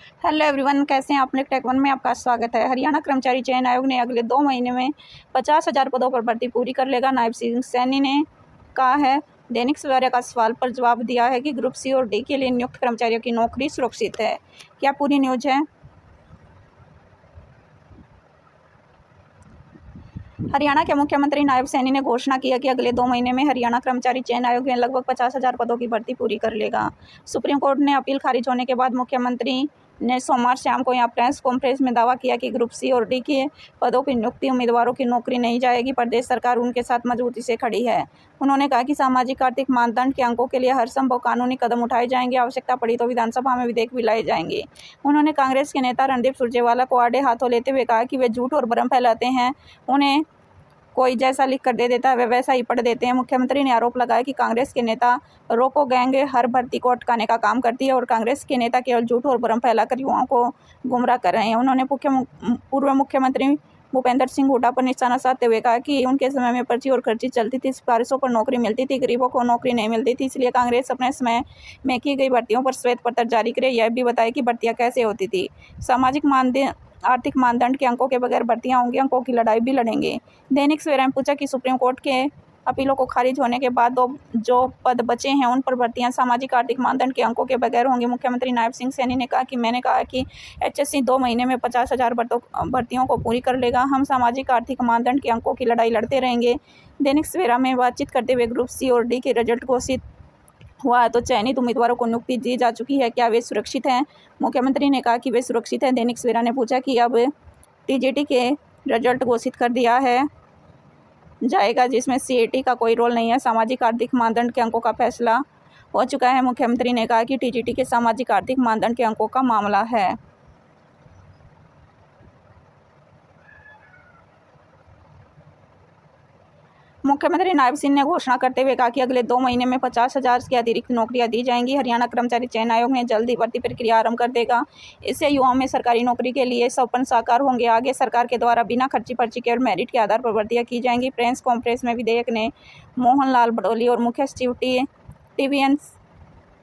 Hello everyone, कैसे हैं आप लोग। टेक वन में आपका स्वागत है। हरियाणा कर्मचारी चयन आयोग ने अगले 2 महीने में 50,000 पदों पर भर्ती पूरी कर लेगा। नायब सिंह सैनी ने कहा है। दैनिक सवेरा का सवाल पर जवाब दिया है कि ग्रुप सी और डी के लिए नियुक्त कर्मचारियों की नौकरी सुरक्षित है। क्या पूरी न्यूज है। हरियाणा के मुख्यमंत्री नायब सैनी ने घोषणा की है कि अगले 2 महीने में हरियाणा कर्मचारी चयन आयोग में लगभग 50,000 पदों की भर्ती पूरी कर लेगा। सुप्रीम कोर्ट ने अपील खारिज होने के बाद मुख्यमंत्री ने सोमवार शाम को यहाँ प्रेस कॉन्फ्रेंस में दावा किया कि ग्रुप सी और डी के पदों की नियुक्ति उम्मीदवारों की नौकरी नहीं जाएगी। प्रदेश सरकार उनके साथ मजबूती से खड़ी है। उन्होंने कहा कि सामाजिक आर्थिक मानदंड के अंकों के लिए हर संभव कानूनी कदम उठाए जाएंगे। आवश्यकता पड़ी तो विधानसभा में विधेयक भी लाए जाएंगे। उन्होंने कांग्रेस के नेता रणदीप सुरजेवाला को आड़े हाथों लेते हुए कहा कि वे झूठ और भ्रम फैलाते हैं। उन्हें कोई जैसा लिख कर दे देता है वे वैसा ही पढ़ देते हैं। मुख्यमंत्री ने आरोप लगाया कि कांग्रेस के नेता रोको गैंग हर भर्ती को अटकाने का काम करती है और कांग्रेस के नेता केवल झूठ और भ्रम फैलाकर युवाओं को गुमराह कर रहे हैं। उन्होंने पूर्व मुख्यमंत्री भूपेंद्र सिंह हुड्डा पर निशाना साधते हुए कहा कि उनके समय में पर्ची और खर्ची चलती थी, सिफारिशों पर नौकरी मिलती थी, गरीबों को नौकरी नहीं मिलती थी। इसलिए कांग्रेस अपने समय में की गई भर्तियों पर श्वेत पत्र जारी करे। यह भी बताया कि भर्तियां कैसे होती थी। सामाजिक आर्थिक मानदंड के अंकों के बगैर भर्तियां होंगी, अंकों की लड़ाई भी लड़ेंगे। दैनिक सवेरा ने पूछा कि सुप्रीम कोर्ट के अपीलों को खारिज होने के बाद जो पद बचे हैं उन पर भर्तियां सामाजिक आर्थिक मानदंड के अंकों के बगैर होंगी। मुख्यमंत्री नायब सिंह सैनी ने कहा कि मैंने कहा कि HSC 2 महीने में 50,000 भर्तियों को पूरी कर लेगा। हम सामाजिक आर्थिक मानदंड के अंकों की लड़ाई लड़ते रहेंगे। दैनिक सवेरा में बातचीत करते हुए ग्रुप सी और डी के रिजल्ट घोषित हुआ है तो चयनित उम्मीदवारों को नियुक्ति दी जा चुकी है। क्या वे सुरक्षित हैं। मुख्यमंत्री ने कहा कि वे सुरक्षित हैं। दैनिक सवेरा ने पूछा कि अब TGT के रिजल्ट घोषित कर दिया है जाएगा जिसमें CAT का कोई रोल नहीं है। सामाजिक आर्थिक मानदंड के अंकों का फैसला हो चुका है। मुख्यमंत्री ने कहा कि TGT के सामाजिक आर्थिक मानदंड के अंकों का मामला है। मुख्यमंत्री नायब सिंह ने घोषणा करते हुए कहा कि अगले 2 महीने में 50,000 की अतिरिक्त नौकरियां दी जाएंगी। हरियाणा कर्मचारी चयन आयोग ने जल्द ही भर्ती प्रक्रिया आरंभ कर देगा। इससे युवाओं में सरकारी नौकरी के लिए सपन साकार होंगे। आगे सरकार के द्वारा बिना खर्ची पर्ची के और मेरिट के आधार पर भर्तियां की जाएंगी। प्रेस कॉन्फ्रेंस में विधेयक ने मोहन लाल बडोली और मुख्य सचिव TVN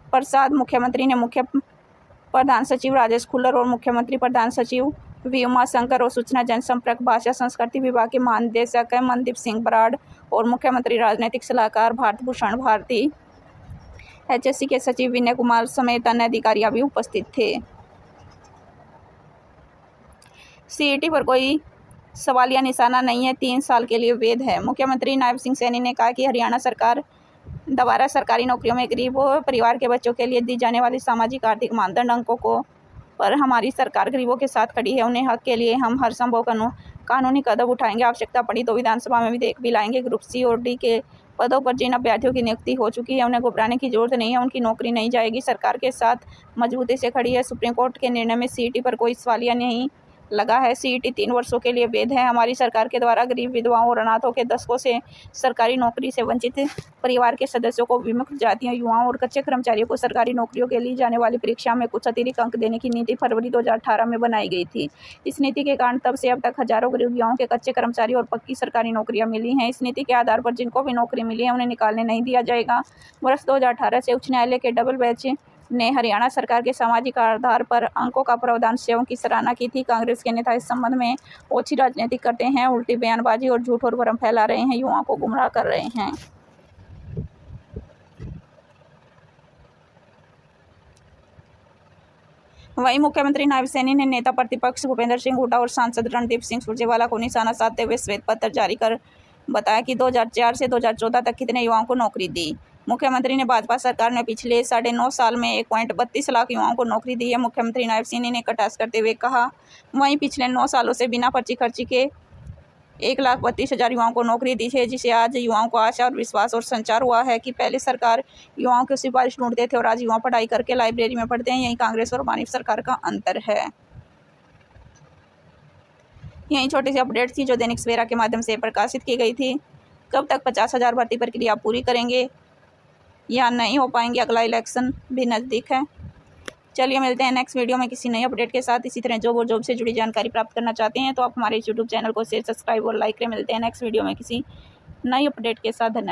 प्रसाद, मुख्यमंत्री ने मुख्य प्रधान सचिव राजेश खुल्लर और मुख्यमंत्री प्रधान सचिव V उमाशंकर और सूचना जनसंपर्क भाषा संस्कृति विभाग के महानिदेशक मनदीप सिंह बराड़ और मुख्यमंत्री राजनीतिक सलाहकार भारत भूषण भारती, HSC के सचिव विनय कुमार समेत अन्य अधिकारी भी उपस्थित थे। CAT पर कोई सवालिया निशाना नहीं है, 3 साल के लिए वैध है। मुख्यमंत्री नायब सिंह सैनी ने कहा कि हरियाणा सरकार दोबारा सरकारी नौकरियों में गरीब परिवार के बच्चों के लिए दी जाने वाली सामाजिक आर्थिक मानदंड अंकों को पर हमारी सरकार गरीबों के साथ खड़ी है। उन्हें हक के लिए हम हर संभव कानूनी कदम उठाएंगे। आवश्यकता पड़ी तो विधानसभा में विधेयक भी लाएंगे। ग्रुप सी और डी के पदों पर जिन अभ्यर्थियों की नियुक्ति हो चुकी है उन्हें घबराने की जरूरत नहीं है। उनकी नौकरी नहीं जाएगी। सरकार के साथ मजबूती से खड़ी है। सुप्रीम कोर्ट के निर्णय में CAT पर कोई सवालिया नहीं लगा है। CAT 3 वर्षों के लिए वैध है। हमारी सरकार के द्वारा गरीब विधवाओं और अनाथों के दशकों से सरकारी नौकरी से वंचित परिवार के सदस्यों को, विमुक्त जातियों, युवाओं और कच्चे कर्मचारियों को सरकारी नौकरियों के लिए जाने वाली परीक्षा में कुछ अतिरिक्त अंक देने की नीति फरवरी 2018 में बनाई गई थी। इस नीति के कारण तब से अब तक हजारों गरीब युवाओं के कच्चे कर्मचारी और पक्की सरकारी नौकरियां मिली हैं। इस नीति के आधार पर जिनको भी नौकरी मिली है उन्हें निकालने नहीं दिया जाएगा। वर्ष 2018 से उच्च न्यायालय के डबल बेंच ने हरियाणा सरकार के सामाजिक आधार पर अंकों का प्रावधान सेवाओं की सराहना की थी। कांग्रेस के नेता इस संबंध में ओछी राजनीति करते हैं, उल्टी बयानबाजी और झूठ और भ्रम फैला रहे हैं, युवाओं को गुमराह कर रहे हैं। वहीं मुख्यमंत्री नायब सैनी ने नेता प्रतिपक्ष भूपेंद्र सिंह हुड्डा और सांसद रणदीप सिंह सुरजेवाला को निशाना साधते हुए श्वेत पत्र जारी कर बताया कि 2004 से 2014 तक कितने युवाओं को नौकरी दी। मुख्यमंत्री ने भाजपा सरकार ने पिछले 9.5 साल में 1.32 लाख युवाओं को नौकरी दी है। मुख्यमंत्री नायब सिंह ने कटाक्ष करते हुए कहा, वहीं पिछले 9 सालों से बिना पर्ची खर्ची के 1,32,000 युवाओं को नौकरी दी है, जिसे आज युवाओं को आशा और विश्वास और संचार हुआ है कि पहले सरकार युवाओं की सिफारिश ढूंढते थे और आज युवा पढ़ाई करके लाइब्रेरी में पढ़ते हैं। यही कांग्रेस और मानिव सरकार का अंतर है। यही छोटी सी अपडेट थी जो दैनिक सवेरा के माध्यम से प्रकाशित की गई थी। कब तक 50,000 भर्ती प्रक्रिया पूरी करेंगे या नहीं हो पाएंगे, अगला इलेक्शन भी नज़दीक है। चलिए मिलते हैं नेक्स्ट वीडियो में किसी नई अपडेट के साथ। इसी तरह जॉब और जॉब से जुड़ी जानकारी प्राप्त करना चाहते हैं तो आप हमारे YouTube चैनल को शेयर, सब्सक्राइब और लाइक करें। मिलते हैं नेक्स्ट वीडियो में किसी नई अपडेट के साथ। धन्यवाद।